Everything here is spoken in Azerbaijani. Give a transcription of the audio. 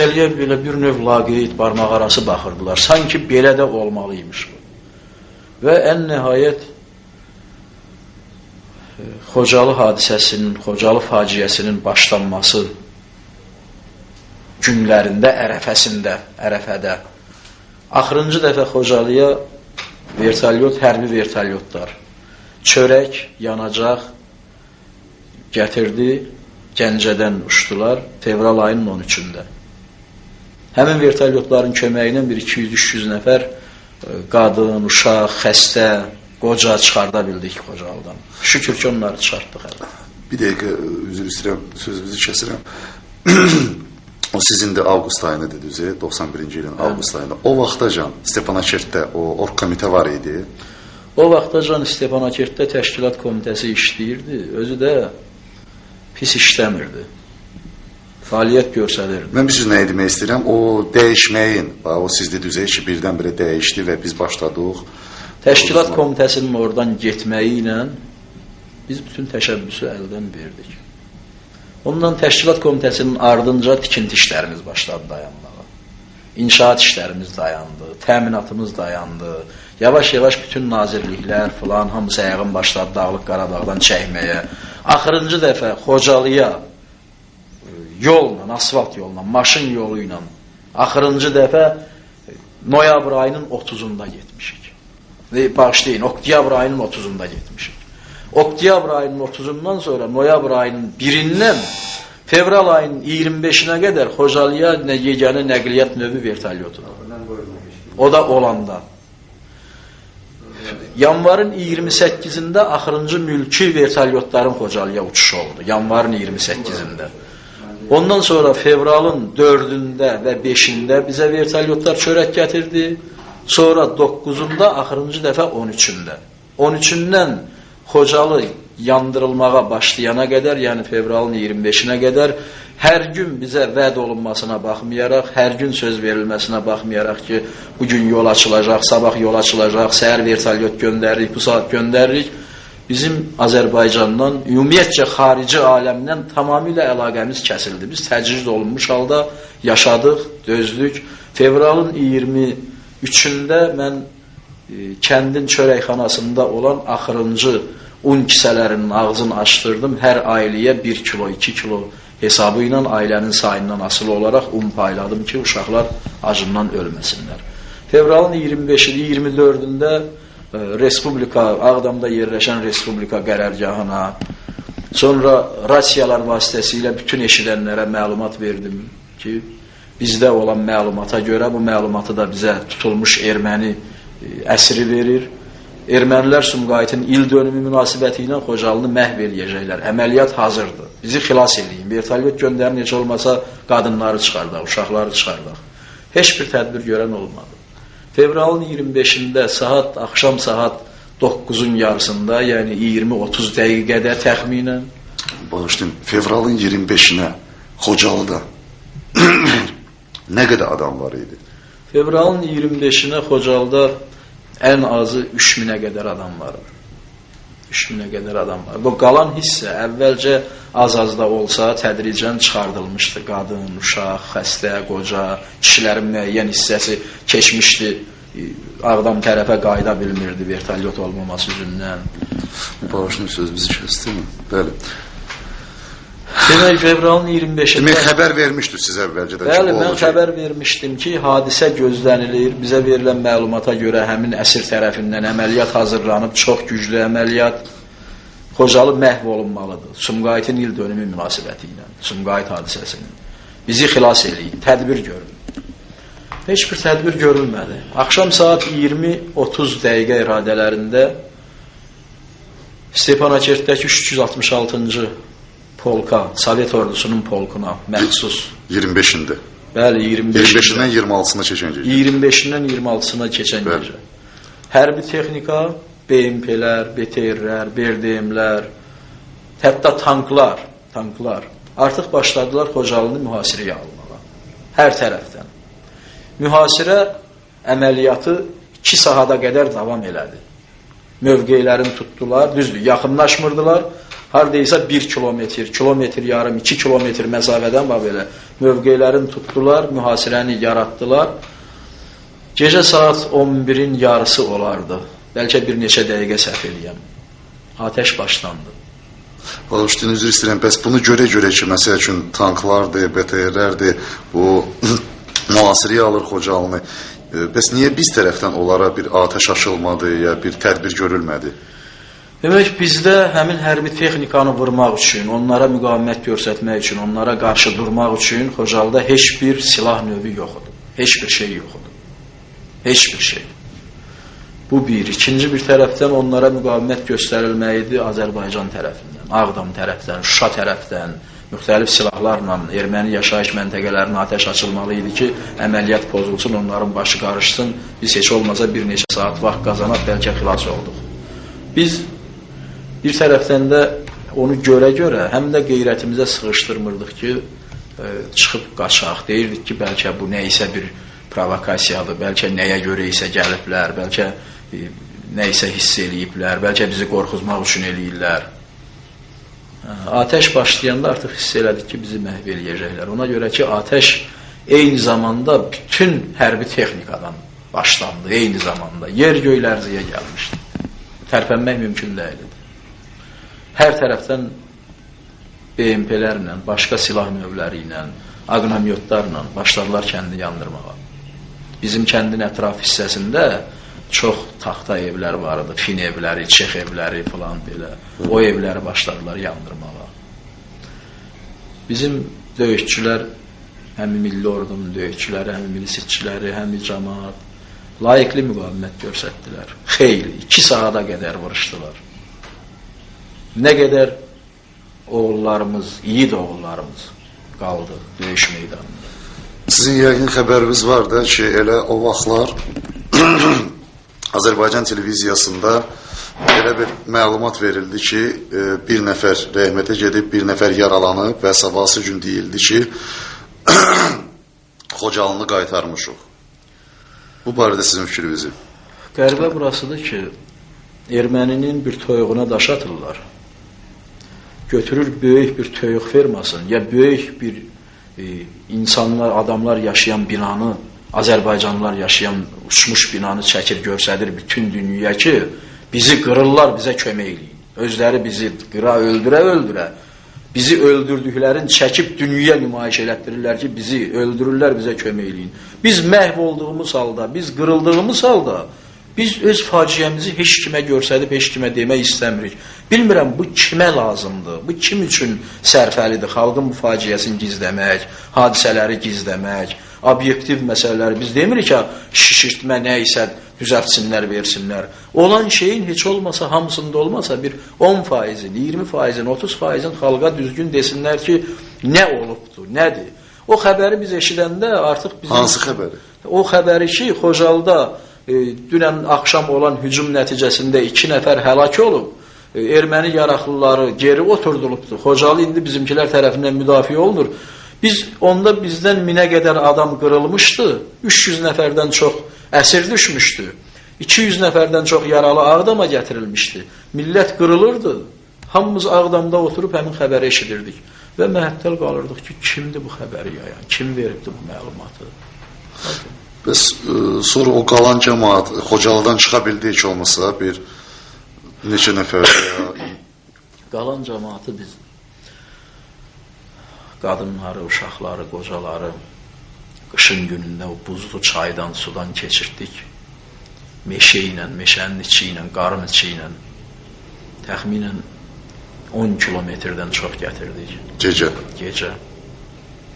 Əliyə belə bir növ laqeyd barmaq arası baxırdılar. Sanki belə də olmalıymış bu. Və ən nəhayət Xocalı hadisəsinin, Xocalı faciəsinin başlanması günlərində, ərəfədə axırıncı dəfə Xocalıya vertolyot, hərbi vertolyotlar çörək, yanacaq gətirdi, Gəncədən uçdular fevral ayının 13-də. Həmin vertolyotların köməyi ilə bir 200-300 nəfər qadın, uşaq, xəstə, qoca çıxarda bildik Xocalıdan. Şükür ki, onları çıxartdıq. Bir dəqiqə, üzr istəyirəm, sözünüzü kəsirəm. O sizin də avqust ayını dediniz, 91-ci ilin avqust ayında. O vaxtacan Stepanakertdə o org komitə var idi. O vaxtacan Stepanakertdə təşkilat komitəsi işləyirdi. Özü də pis işləmirdi. Fəaliyyət göstərirdi. Mən bir söz nə demək istəyirəm? O dəyişməyin, o siz dediniz ki, birdən-birə dəyişdi və biz başladıq. Təşkilat komitəsinin oradan getməyi ilə biz bütün təşəbbüsü əldən verdik. Ondan təşkilat komitəsinin ardınca tikinti işlərimiz başladı dayanmağa. İnşaat işlərimiz dayandı, təminatımız dayandı. Yavaş-yavaş bütün nazirliklər filan hamısı ayağın başladı Dağlıq Qarabağdan çəkməyə. Axırıncı dəfə Xocalıya yolla, asfalt yolla, maşın yolu ilə axırıncı dəfə noyabr ayının 30-unda getmişik. Bağışlayın, oktyabr ayının 30-unda getmişik. Oktyabr ayının 30-undan sonra noyabr ayının 1-dən fevral ayının 25-nə qədər Xocalıya yeganə nəqliyyat növü vertolyotudur. O da olanda. Yanvarın 28-də axırıncı mülki vertolyotların Xocalıya uçuşu oldu. Yanvarın 28-də. Ondan sonra fevralın 4-də və 5-də bizə vertolyotlar çörək gətirdi. Sonra 9-unda, axırıncı dəfə 13-də. 13-dən Xocalı yandırılmağa başlayana qədər, yəni fevralın 25-nə qədər hər gün bizə vəd olunmasına baxmayaraq, hər gün söz verilməsinə baxmayaraq ki, bugün yol açılacaq, sabah yol açılacaq, səhər vertolyot göndəririk, bu saat göndəririk. Bizim Azərbaycandan, ümumiyyətcə xarici aləmdən tamamilə əlaqəmiz kəsildi. Biz təcrid olunmuş halda yaşadıq, dözdük. Fevralın 23-də mən kəndin çörəkxanasında olan axırıncı un kisələrinin ağzını açdırdım. Hər ailəyə 1 kilo, 2 kilo hesabı ilə ailənin sayından asılı olaraq un payladım ki, uşaqlar acından ölməsinlər. Fevralın 25-i, 24-də Respublika, Ağdamda yerləşən Respublika qərargahına, sonra rasiyalar vasitəsilə bütün eşidənlərə məlumat verdim ki, bizdə olan məlumata görə bu məlumatı da bizə tutulmuş erməni əsiri verir. Ermənilər Sumqayıtın il dönümü münasibəti ilə Xocalını məhv eləyəcəklər. Əməliyyat hazırdır. Bizi xilas eləyin. Vertolyot göndərin, heç olmasa qadınları çıxardaq, uşaqları çıxardaq. Heç bir tədbir görən olmadı. Fevralın 25-də axşam saat 9-un yarısında, yəni 20-30 dəqiqədə təxminən. Bağışlayın, fevralın 25-nə Xocalıda nə qədər adam var idi? Fevralın 25-nə Xocalıda ən azı 3000-ə qədər adam var. 3000-ə qədər adam var. Bu qalan hissə əvvəlcə az-az da olsa tədricən çıxardılmışdı. Qadın, uşaq, xəstə, qoca, kişilərin müəyyən hissəsi keçmişdi. Ağdam tərəfə qayıda bilmirdi vertolyot olmaması üzündən. Bağışlayın, sözümüzü kəsdim. Bəli. Demək, fevralın 25-də... Demək, xəbər vermişdir siz əvvəlcədən. Bəli, mən xəbər vermişdim ki, hadisə gözlənilir. Bizə verilən məlumata görə həmin əsir tərəfindən əməliyyat hazırlanıb, çox güclü əməliyyat. Xocalı məhv olunmalıdır. Sumqayıtın il dönümü münasibəti ilə, Sumqayıt hadisəsinin. Bizi xilas eləyin, tədbir görün. Heç bir tədbir görülmədi. Axşam saat 20-30 dəqiqə iradələrində Stepanakertdəki 366-cı polka, Sovet ordusunun polkuna məxsus. 25-ində. Bəli, 25-dən 26-sına keçən gecə. 25-dən 26-sına keçən gecə. Hərbi texnika, BMP-lər, BTR-lər, BRDM-lər, hətta tanklar artıq başladılar Xocalını mühasirəyə almağa. Hər tərəfdən. Mühasirə əməliyyatı 2 sahada qədər davam elədi. Mövqeylərini tutdular, düzdür, yaxınlaşmırdılar. hardaysa 1 kilometr, kilometr yarım, 2 kilometr məsafədən bax belə mövqelərini tutdular, mühasirəni yaratdılar. Gecə saat 11-in yarısı olardı. Bəlkə bir neçə dəqiqə səhv eləyəm. Atəş başlandı. Bağışlayın, üzr istəyirəm. Bəs bunu görə-görə ki, məsəl üçün tanklardır, BTR-lərdir, bu mühasirəyə alır Xocalını. Bəs niyə biz tərəfdən onlara bir atəş açılmadı, ya bir tədbir görülmədi? Demək, bizdə həmin hərbi texnikanı vurmaq üçün, onlara müqavimət göstərmək üçün, onlara qarşı durmaq üçün Xocalda heç bir silah növü yoxdur. Heç bir şey yoxdur. Heç bir şey. Bu bir. İkinci bir tərəfdən onlara müqavimət göstərilməyidir Azərbaycan tərəfindən, Ağdam tərəfdən, Şuşa tərəfdən, müxtəlif silahlarla erməni yaşayış məntəqələrinə atəş açılmalı idi ki, əməliyyat pozulsun, onların başı qarışsın, biz heç olmasa bir neçə saat vaxt qazanaq, bəlkə xilas olduq. Biz bir tərəfdən də onu görə-görə həm də qeyrətimizə sığışdırmırdıq ki, çıxıb qaçaq, deyirdik ki, bəlkə bu nəysə bir provokasiyadır, bəlkə nəyə görə isə gəliblər, bəlkə nə isə hiss eləyiblər, bəlkə bizi qorxuzmaq üçün eləyirlər. Atəş başlayanda artıq hiss elədik ki, bizi məhv eləyəcəklər. Ona görə ki, atəş eyni zamanda bütün hərbi texnikadan başlandı, eyni zamanda. Yer-göy lərziyə gəlmişdi. Tərpənmək mümkün deyildi. Hər tərəfdən BMP-lərlə, başqa silah növləri ilə, aqnomyotlarla başladılar kəndini yandırmağa. Bizim kəndin ətraf hissəsində çox taxta evlər vardı, fin evləri, çex evləri falan belə. O evləri başladılar yandırmağa. Bizim döyüşçülər, həm milli ordunun döyüşçüləri, həm milisitçiləri, həm cəmaat layiqli müqavimət göstərdilər. Xeyli, 2 saata qədər vuruşdular. Nə qədər oğullarımız, yiğit oğullarımız qaldı döyüş meydanında. Sizin yəqin xəbəriniz var da ki, elə o vaxtlar Azərbaycan televiziyasında elə bir məlumat verildi ki, bir nəfər rəhmətə gedib, bir nəfər yaralanıb və sabahsı gün deyildi ki, Xocalını qaytarmışıq. Bu barədə sizin fikrinizi? Qəribə burasıdır ki, erməninin bir toyuğuna daş atırlar. Götürür böyük bir toyuq fermasını, ya böyük bir insanlar, adamlar yaşayan binanı, Azərbaycanlılar yaşayan uçmuş binanı çəkir, görsədir bütün dünyaya ki, bizi qırırlar, bizə kömək eləyin. Özləri bizi qıra, öldürə, bizi öldürdüklərini çəkib dünyaya nümayiş elətdirirlər ki, bizi öldürürlər, bizə kömək eləyin. Biz məhv olduğumuz halda, biz qırıldığımız halda, biz öz faciəmizi heç kimə görsədib, heç kimə demək istəmirik. Bilmirəm, bu kimə lazımdır, bu kim üçün sərfəlidir, xalqın bu faciəsini gizləmək, hadisələri gizləmək, obyektiv məsələləri, biz demirik ki, şişirtmə nə isə düzəltsinlər, versinlər. Olan şeyin heç olmasa, hamısında olmasa bir 10%, 20%, 30% xalqa düzgün desinlər ki, nə olubdur, nədir? O xəbəri biz eşidəndə artıq bizim... Hansı xəbəri? O xəbəri ki, Xocalda dünən axşam olan hücum nəticəsində 2 nəfər həlak olub, erməni yaraqlıları geri oturdulubdur. Xocalı indi bizimkilər tərəfindən müdafiə olunur. Onda bizdən 1000-ə qədər adam qırılmışdı, 300 nəfərdən çox əsir düşmüşdü, 200 nəfərdən çox yaralı Ağdama gətirilmişdi. Millət qırılırdı, hamımız Ağdamda oturub həmin xəbəri eşidirdik və məhəttəl qalırdıq ki, kimdir bu xəbəri yayan, kim veribdi bu məlumatı? Bəs sonra o qalan cəmaat Xocalıdan çıxa bildi heç olmasa bir neçə nəfər qalan cəmaatı biz qadınları, uşaqları, qocaları qışın günündə o buzlu çaydan, sudan keçirtdik. Meşə ilə, meşənin içi ilə, qarın içi ilə təxminən 10 kilometrdən çox gətirdik. Gecə? Gecə.